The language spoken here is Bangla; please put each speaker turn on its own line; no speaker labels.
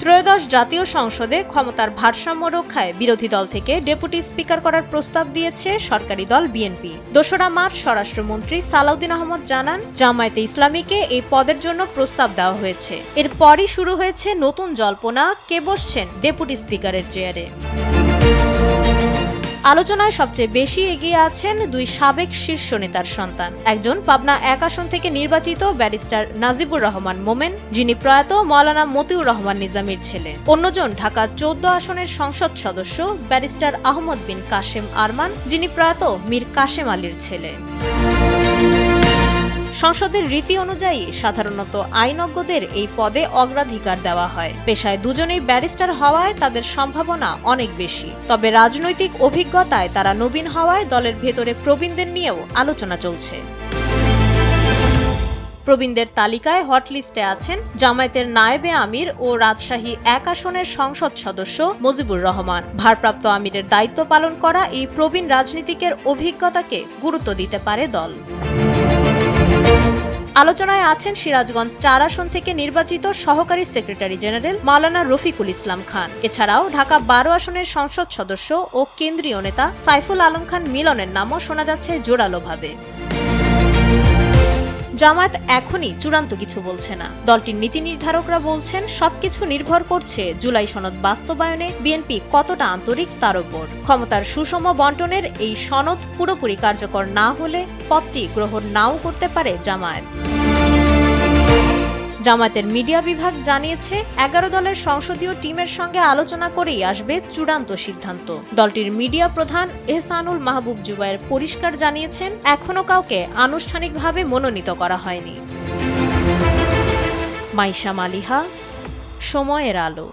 ত্রয়োদশ জাতীয় সংসদে ক্ষমতার ভারসাম্য রক্ষায় বিরোধী দল থেকে ডেপুটি স্পিকার করার প্রস্তাব দিয়েছে সরকারি দল বিএনপি। ২রা মার্চ স্বরাষ্ট্রমন্ত্রী সালাউদ্দিন আহমদ জানান, জামায়াতে ইসলামীকে এই পদের জন্য প্রস্তাব দেওয়া হয়েছে। এরপরই শুরু হয়েছে নতুন জল্পনা, কে বসছেন ডেপুটি স্পিকারের চেয়ারে। আলোচনায় সবচেয়ে বেশি এগিয়ে আছেন দুই সাবেক শীর্ষ নেতার সন্তান। একজন পাবনা ১ আসন থেকে নির্বাচিত ব্যারিস্টার নাজিবুর রহমান মোমেন, যিনি প্রয়াত মাওলানা মতিউর রহমান নিজামীর ছেলে। অন্যজন ঢাকা ১৪ আসনের সংসদ সদস্য ব্যারিস্টার আহমদ বিন কাশেম আরমান, যিনি প্রয়াত মীর কাশেম আলীর ছেলে। সংসদের রীতি অনুযায়ী সাধারণত আইনজ্ঞদের এই পদে অগ্রাধিকার দেওয়া হয়। পেশায় দুজনেই ব্যারিস্টার হওয়ায় তাদের সম্ভাবনা অনেক বেশি। তবে রাজনৈতিক অভিজ্ঞতায় তারা নবীন হওয়ায় দলের ভেতরে প্রবীণদের নিয়েও আলোচনা চলছে। প্রবীণদের তালিকায় হটলিস্টে আছেন জামায়াতের নায়েবে আমির ও রাজশাহী ১ আসনের সংসদ সদস্য মুজিবুর রহমান। ভারপ্রাপ্ত আমিরের দায়িত্ব পালন করা এই প্রবীণ রাজনীতিকের অভিজ্ঞতাকে গুরুত্ব দিতে পারে দল। আলোচনায় আছেন সিরাজগঞ্জ ৪ আসন থেকে নির্বাচিত সহকারী সেক্রেটারি জেনারেল মাওলানা রফিকুল ইসলাম খান। এছাড়াও ঢাকা ১২ আসনের সংসদ সদস্য ও কেন্দ্রীয় নেতা সাইফুল আলম খান মিলনের নামও শোনা যাচ্ছে জোরালোভাবে। জামায়াত এখনই চূড়ান্ত কিছু বলছে না। দলটির নীতি নির্ধারকরা বলছেন, সবকিছু নির্ভর করছে জুলাই সনদ বাস্তবায়নে বিএনপি কতটা আন্তরিক তার উপর। ক্ষমতার সুষম বন্টনের এই সনদ পুরোপুরি কার্যকর না হলে পদটি গ্রহণ নাও করতে পারে জামায়াত। জামায়াতের মিডিয়া বিভাগ জানিয়েছে, ১১ দলের সংসদীয় টিমের সঙ্গে আলোচনা করেই আসবে চূড়ান্ত সিদ্ধান্ত। দলটির মিডিয়া প্রধান এহসানুল মাহবুব জুবায়ের পরিষ্কার জানিয়েছেন, এখনো কাউকে আনুষ্ঠানিকভাবে মনোনীত করা হয়নি। মাইশা মালিহা, সময়ের আলো।